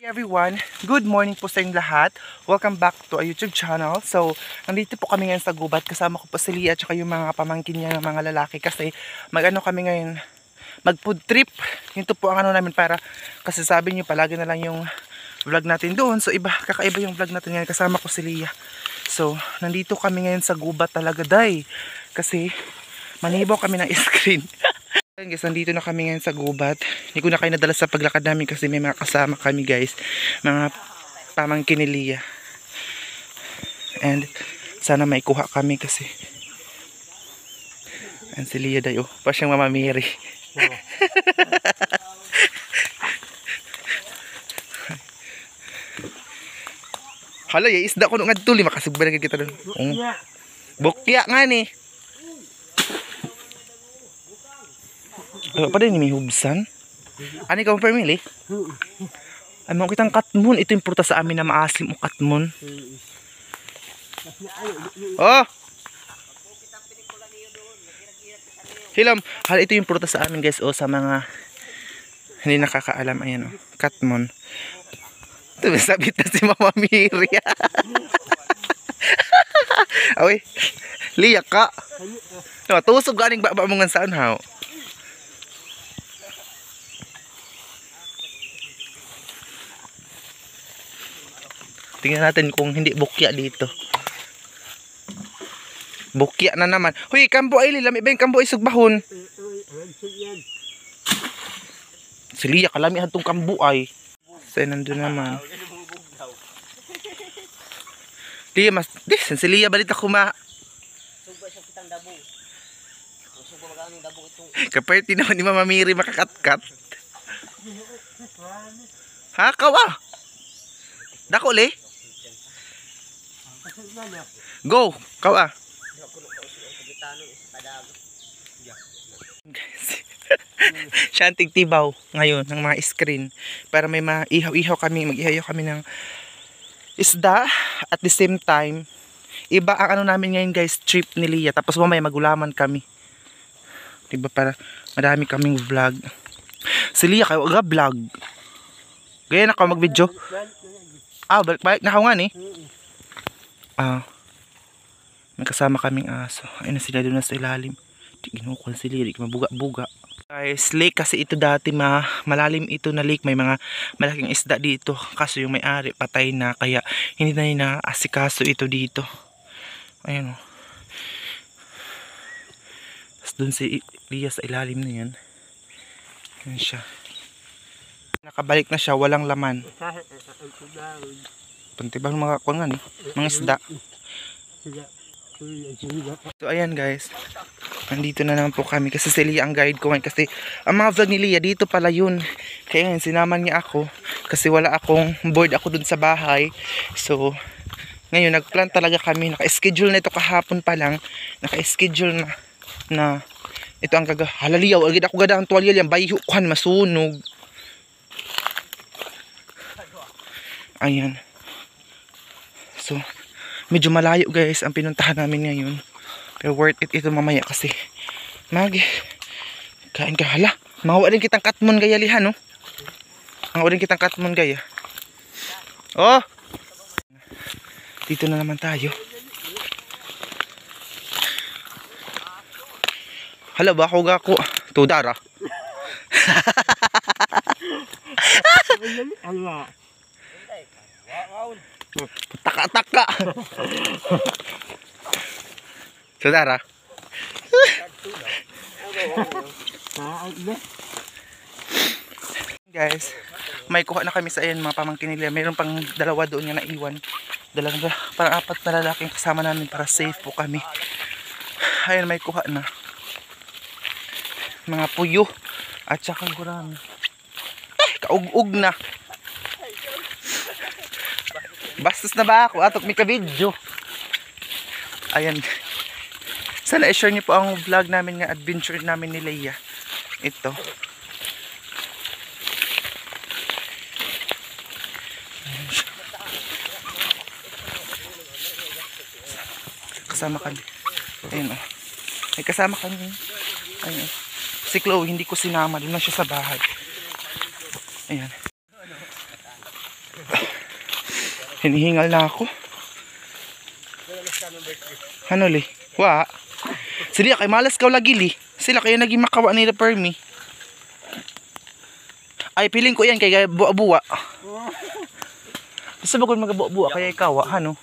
Everyone, good morning po sa inyong lahat. Welcome back to our YouTube channel. So, nandito po kami ngayon sa gubat. Kasama ko po si Lia at saka yung mga pamangkin niya ng mga lalaki. Kasi mag-ano kami ngayon, mag-food trip. Ito po ang ano namin para, kasi sabi niyo palagi na lang yung vlog natin doon. So, kakaiba yung vlog natin ngayon. Kasama ko si Lia. So, nandito kami ngayon sa gubat talaga, day. Kasi, manibaw kami ng screen. Guys, nandito na kami ngayon sa gubat. Hindi ko na kayo nadala sa paglakad namin kasi may mga kasama kami, guys. Mga pamangkin ni Lia. And sana may kuha kami kasi and si Lia dayo. Pa siyang mamamiri. Oh. Hala, ya isda ko nung adtuli makasugba na kita doon. Bukya nga ni. Pa din may hubsan. Ani ka mo pamili? Ay mo kitang katmon, ito yung prutas sa amin na maasim o katmon. Oh. Hilam, hal ito yung prutas sa amin, guys, sa mga hindi nakakaalam, ayan katmon. Ito sabit na si Mama Miri. Awi. Liya ka. Tusog ganing baba mo nga saan haw. Tingnan natin kung hindi bukya dito. Bukya na naman. Huy, kambo ay lami ba yung kambo ay sugbahon? Si Lia, kalamihan tong kambo ay. Sa'yo nandun naman. Lia, mas... si Lia, balita ko ma... Sugba siya kitang dabo. Sugba magaling dabo itong... Kaparty naman ni Mama Miri makakatkat. Ha, kawa? Dako le? Go, kawa. Shantig tibaw ngayon ng mga screen para may maihaw-ihaw kami, mag-ihaw kami ng isda at the same time iba ang ano namin ngayon, guys, trip ni Lia, tapos mamaya magulaman kami, diba, para madami kaming vlog. Si Lia kayo aga vlog gaya na ka mag video balik na ako nga ni may kasama kaming aso. Ayun na sila doon na sa ilalim. Di ginukon sila, di mabuga-buga. Guys, lake kasi ito dati, malalim ito na lake. May mga malaking isda dito. Kaso yung may-ari patay na, kaya hindi na inaasikaso ito dito. Ayun o. Tapos doon si Lia sa ilalim na yan. Ayun siya. Nakabalik na siya, walang laman. Pantibang mga kuwan mga isda. So ayan, guys, nandito na naman po kami kasi si Lia ang guide ko ngayon, kasi ang mga vlog ni Lia dito pala yun, kaya ngayon sinaman niya ako kasi wala akong board ako dun sa bahay. So ngayon nagplan talaga kami, naka-schedule na ito kahapon pa lang, naka-schedule na ito ang halaliyaw, agad ako gada ang tuwalya yan, bayukan masunog. Ayan, so medyo malayo, guys, ang pinuntahan namin ngayon. Pero worth it ito mamaya kasi kain ka. Hala, mahawa din kitang katmon gaya liha, no? Mahawa din kitang katmon gaya. Oh! Dito na naman tayo. Hala, bako gako. Tudara. Taka-taka. Saudara. Guys, may kuha na kami sa ayan mga pamangkin nila. Mayroon pang dalawa doon nga naiwan. Parang apat na lalaking kasama namin para safe po kami. Ayan, may kuha na. Mga puyo at saka gurami. Kaug-ug na. Bastos na ba ako? Atok may ka-video. Ayan. Sana i-share niyo po ang vlog namin nga adventure namin ni Lia. Ito. Kasama kami. Ayun o. May kasama kami. Ayun. Si Chloe, hindi ko sinama. Doon na siya sa bahay. Ayan. Hinihingal na ako. Ano li? Wa. Sila kay malas ka lagi li. Sila kaya naging makawa nila per me. Ay piling ko yan kay buwa-buwa. Basta bagod magabuwa kaya ikaw, ano?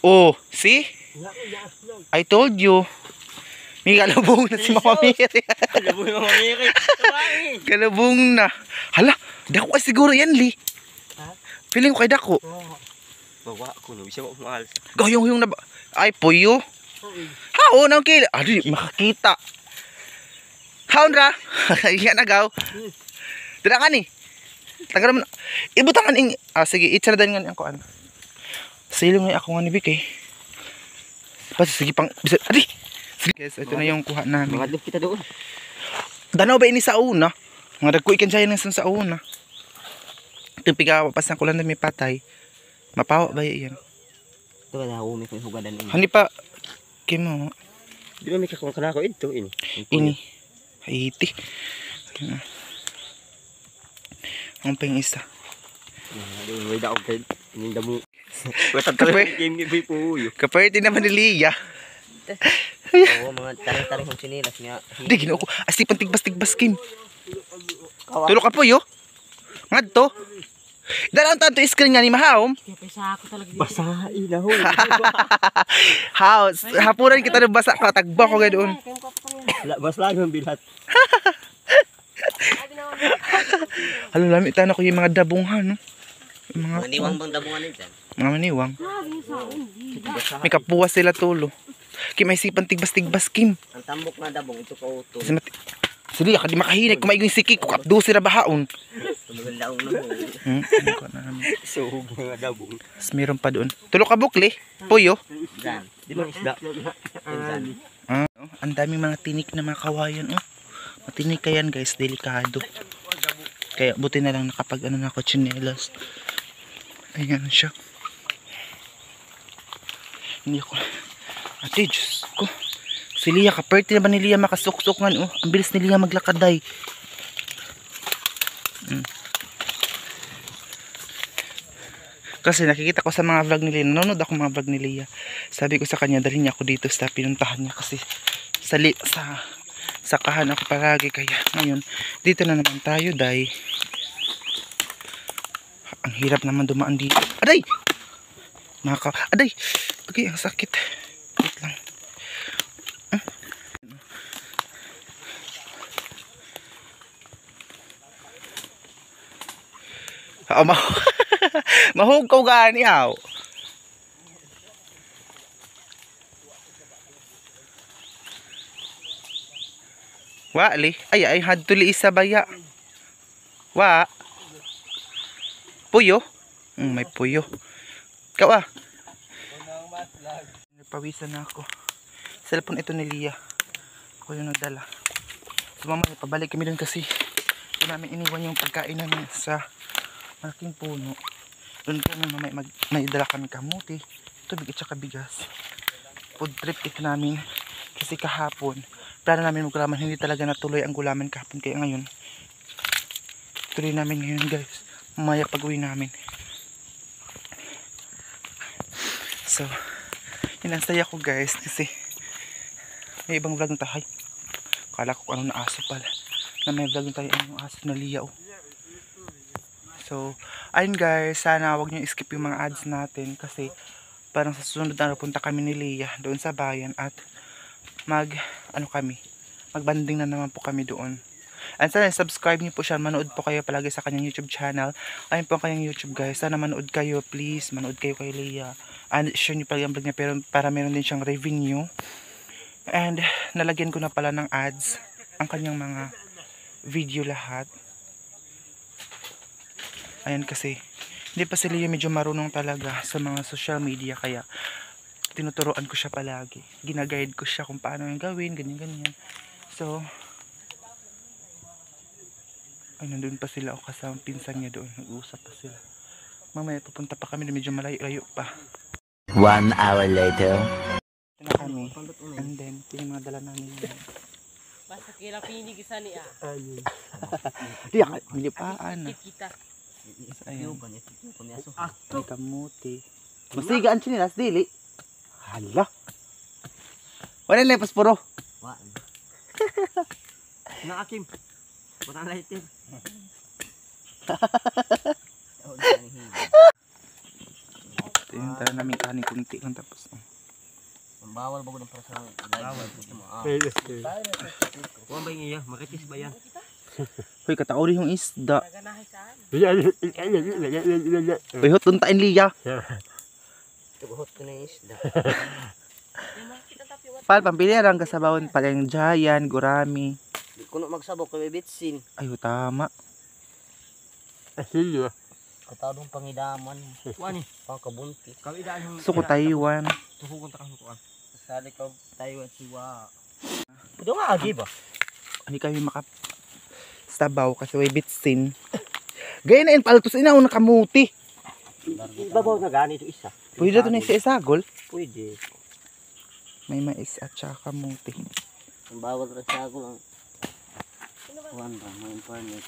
Oh, see? I told you. May kalabong na si Mama Mary. Kalabong yung Mama Mary. Kalabong na. Hala, dako ay siguro yan, Li. Ha? Feeling ko kay dako. Bawa ko, no? Bisa mo mahal. Gayong na ba? Ay, puyo. Haon ang kila. Adi, makakita. Haon ra. Yan na gaw. Dira ka ni. Tagara mo na. Ibutangan ing... sige, itsaradan nga niya ko ano. Silong nga ako nga ni Vic eh. Sige pang... Adi! Sige guys, ito na yung kuha namin. Mga kita doon. Danaw ba ini sa una? Mga dagko ikan siya yun sa una. Ito pigawa, pas na kulang na may patay. Mapawa ba yan? Ito ba na umi ko yung hugadan ini? Hindi pa... Kimo. Di ba may kakawang kanako ito? Ini. Ini. Haiti. Ang pang isa. May daog kayo. Yung damo. Watag ka lang game ni Boy Puyo. Kaperte naman ni Lia. Oo, mga taring-taring yung sinilas niya. Hindi, ginoo ko. Asipan tigbas-tigbas, Kim. Tulog ka po, yo. Ngad to. Dalang tanto screen nga ni Mahawm. Basahin na ho. House. Hapuran kita ng basa. Katagba ko ganoon. Bas lang yung bilat. Halo, lamit tayo na ko yung mga dabunghan, no? Mga niwang bang dabungan nito? Mga maniwang. May kapuwas sila tulo. Kim, may sipan tigbas-tigbas, Kim. Ang tambok na dabong, ito ka uto. Sige, ako di makahinig. Kumaigong siki ko. Kapdo sila bahaon. Tumagal daong na mo. Ano ko na namin. Suhog mga dabong. Tapos meron pa doon. Tulog ka bukli. Puyo. Dan. Di ba isda? Ang daming mga tinik na mga kawayan. Oh. Matinik ka yan, guys. Delikado. Kaya buti na lang nakapag ano na ako tsinelas. Ayan siya. Hindi ako. Ate, Diyos ko. Si Lia, kaperte na ba ni Lia makasuksok nga? Oh, ang bilis ni Lia maglakaday. Kasi nakikita ko sa mga vlog ni Lia. Nanonood ako mga vlog ni Lia. Sabi ko sa kanya, dalhin niya ako dito sa pinuntahan niya. Kasi sa kahan ako palagi. Kaya ngayon, dito na naman tayo, day. Ang hirap naman dumaan dito. Aday! Aday! Okay, ang sakit. Wait lang. Mahugaw gani aw. Wa li, ay hadtuli isa baya. Wa. Puyo? May puyo. Ikaw ah. Pawisan na ako. Cellphone ito ni Lia. Ako yung nagdala. So mamaya pabalik kami dun kasi ito namin iniwan yung pagkain namin sa malaking puno. Doon po naman may dala kami kamuti, tubig at saka bigas. Food trip ito namin kasi kahapon plano namin maggulaman, hindi talaga natuloy ang gulaman kahapon, kaya ngayon tuloy namin ngayon guys, mamaya pag uwi namin. So yun ang saya ko guys kasi may ibang vlog na tayo. Kala ko ano na aso pala na may vlog na tayo, yung aso na Lia. So, ayun guys, sana wag nyo skip yung mga ads natin kasi parang sa susunod na punta kami ni Lia doon sa bayan at magbanding na naman po kami doon. And sana subscribe nyo po siya, manood po kayo palagi sa kanyang YouTube channel. Ayun po ang kanyang YouTube guys, sana manood kayo, please, manood kayo kay Lia. And share nyo palagi ang vlog niya pero para meron din siyang revenue. And nalagyan ko na pala ng ads ang kanyang mga video lahat. Ayan kasi hindi pa si Lia medyo marunong talaga sa mga social media kaya tinuturoan ko siya palagi. Ginaguide ko siya kung paano yung gawin, ganyan-ganyan. So, ay nandun pa sila o kasama pinsan niya doon. Nag-uusap pa sila. Mamaya pupunta pa kami na medyo malayo-layo pa. 1 hour later. Ito na kami. And then, ito yung mga dala namin. Basta kira pinigisan niya. Di ako, milipaan na. Kita. Ayun. Ah, May kamuti. Masigaan sinilas, dili. Hala. Wala na yung pasporo. Wala. Nga Akim. Matang lighter. Ito yung tara namin kanin kunti lang tapos. Ang bawal bago ng para sa bawal. Kuha ba yung iya? Makitis ba yan? Hoy, kataori yung isda. Hoy, hot, tuntain liya. Tuguhot ko na yung isda. Pal, pampili lang kasabawon pala yung giant, gurami. Di ko na magsabok kay bitsin. Ay, tama. Asilyo. Katadong pangidaman. Kuha ni. Pangkabunti. Kawidaan yung... Gusto ko Taiwan. Tuhukon ta kang kuha. Sali ka Taiwan siwa. Pwede nga agi ba? Hindi kami sabaw kasi may bitsin. Gaya na yun, paltos inaw na kamuti. Ibabaw na ganito isa. Pwede ito na yung isagol. Pwede. May mais at saka kamuti. Ang bawal rin sa ako lang. Kuhan ba? May internet.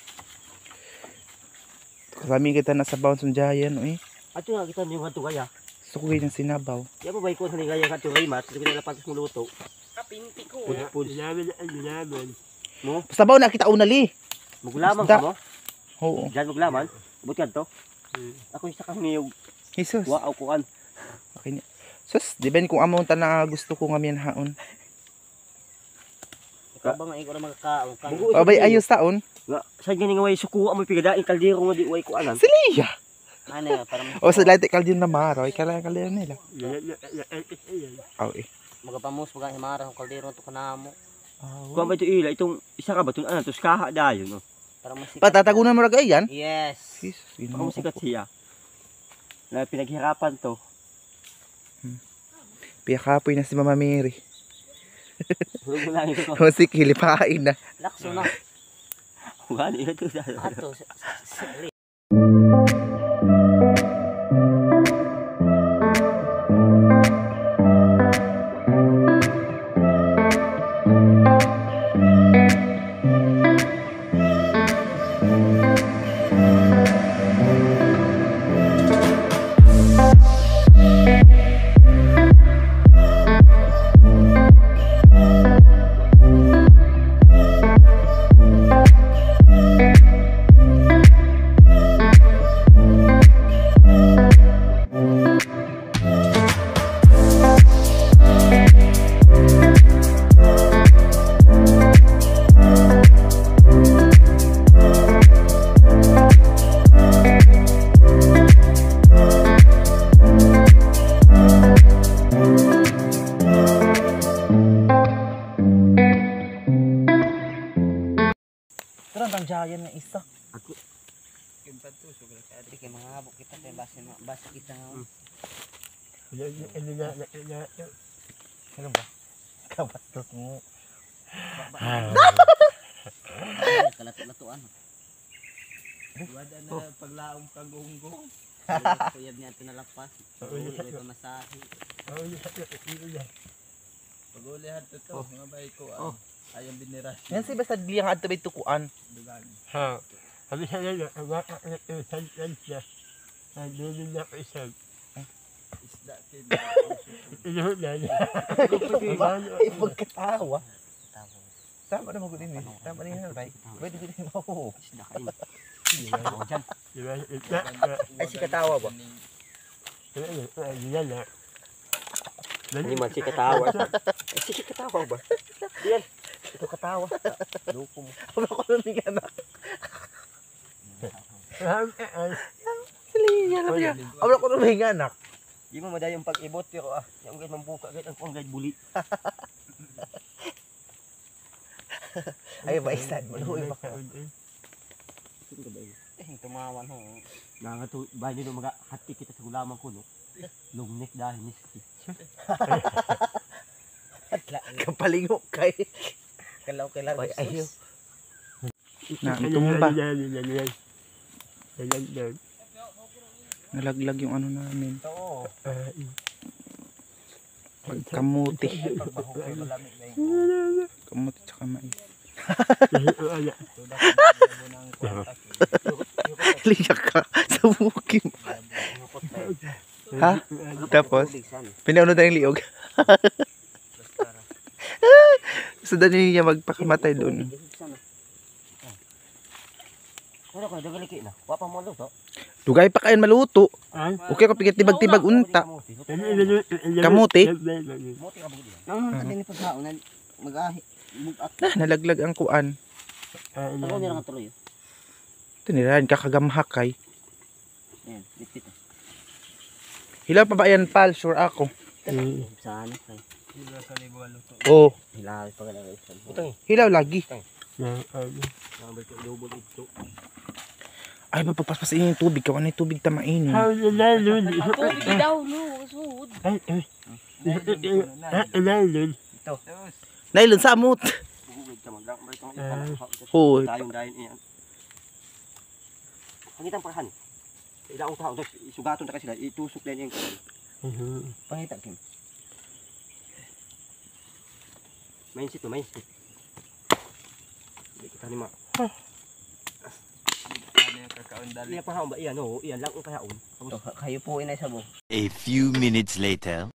Kasami kita na sabaw sa giant, eh. At yung kita yung hanto gaya. Gusto ko ganyan sinabaw. Kaya ba ko sa gaya hanto raymat. Sige na lapas mo luto. Kapinti ko. Mo? Sabaw na kita unali. Magulaman Isda. ka mo? Oo. Diyan maglaman? Abot ka to? Ako yung sakang niyog. Jesus. Waaw kuhan. Okay. Sus, di ba kung amount na gusto ko nga miyan haon. Ikaw ba nga ikaw na magkakaon ka? Abay, ayos taon. Nga, saan ganyan nga way sukuha mo pigadain kaldero nga di way kuanan? Siliya. Ano yan? Parang O sa lahat ikal din na maro. Ikala nila. Oh, eh. magapamos mga himara ng kaldero to kanamo. Oh. Kuha ba ito ila? Itong isa ka ba? Itong ano? Tos kaha dayo no? Para masikat. Patatagunan mo ragay yan? Yes. Jesus, Para ginoo masikat ko. siya. Na pinaghirapan to. Piyakapoy na si Mama Mary. Hulog mo lang ito. O si Kili, pakain na. Lakso na. Wala ito. Ato. Pero ang giant na isa. Ako. Sige, mga habok kita kay base kita nga. Ano ba? Kabastos mo. Kalat-latuan. Wala na paglaong kagunggong. Kuyab niya tinalapas. Uwi ito masahi. Pagulihan to to, mga bay ko. Ayang binira. Yan si basta liyang adto bay tukuan. Ha. Sabi siya na, Isda kid. Ay, pagkatawa. Tama na mo din eh. Tama na yun, bay. Pwede ko din mo. Isda kain. Tao dyan. Ay, si katawa ba? Hindi man si katawa. Si katawa ba? Yan. Ito katawa. Loko mo. Wala ko na ng anak. Siliya na niya. Wala ko na ng anak. Di mo madayong pag-ibot pero yung gayet mambuka gayet ang gayet buli. Ay, maisan mo. Luhoy ba ka? Tumawan ho. Nangato bahay nito mga hati kita sa gulaman ko no. Lungnik dahil miski. Kapalingo kay. Kalaw kailan. Ay, ayaw. Na, tumba. Nalaglag yung ano namin. Oo. Kamuti. Kamuti tsaka mais. Liyak ka sa bukid. Ha? Tapos, pinaunod na yung liog. So, dali niya magpakamatay doon. Ano ko, dagaliki na. Wapa mo luto. Dugay pa kayo maluto. Ay. Okay ka pigit tibag-tibag unta. Kamuti? Muti ka bugdi. Nang tadin ni pagkaunan mag-ahi. Nalaglag ang kuan. Ano nira nga tuloy. Tiniran kakagamhak kay. Ayan, dipit. Hilaw pa ba yan, pal? Sure ako. Sana kay. Oo. Hilaw pa gala guys. Utang. Hilaw lagi. Nang berko double ito. Ay, mapapaspasin yung tubig. Kawan na yung tubig tamain. Tubig daw, no. Sud. Ito. Nailon sa amot. Bugid ka magdak berko. Hoy. Dayong dayon iyan. Pangitan parahan. Ilaong tao dos isugaton ta kasi itusok din yung pangitan kim. Main situ, main situ. Hindi kita ni ma. Iya pahaon ba? Iyan o. Iyan lang ang pahaon. Kayo po inay sa mo. A few minutes later.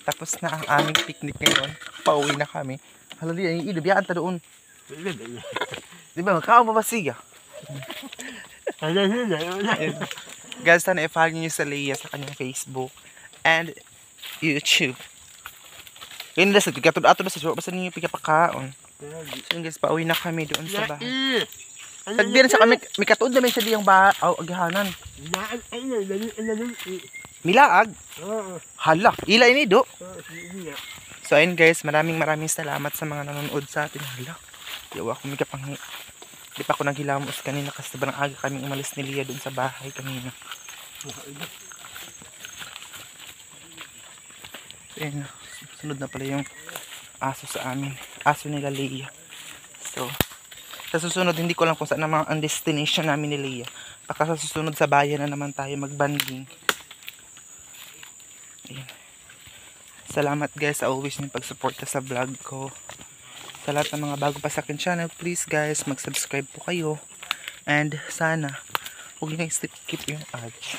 Tapos na ang aming picnic ngayon. Pauwi na kami. Halali, ang idubiyaan ta doon. Di ba, magkaon pa ba siya? Guys, sana i-follow nyo sa Leia sa kanyang Facebook and YouTube. Kaya nila sa tigatod ato na sa shop. Basta ninyo pagkapakaon. So guys, pauwi na kami doon sa bahay. Tagbiran sa kami, may katuod namin sa diyang bahay. Agahanan. Milaag? Hala, ila ini do. So ayun guys, maraming salamat sa mga nanonood sa atin. Hala, yawa ako may kapanghi. Di pa ako naghilamos kanina kasi sobrang aga kaming umalis ni Lia doon sa bahay kanina. Ayun, sunod na pala yung aso sa amin. Aso nila Lia. So, sa susunod hindi ko lang kung saan ang destination namin ni Lia. Baka sa susunod sa bayan na naman tayo magbanding. Ayan. Salamat guys sa always yung pagsuporta sa vlog ko. Sa lahat ng mga bago pa sa akin channel, please guys, mag-subscribe po kayo. And sana, huwag nyo skip yung ads.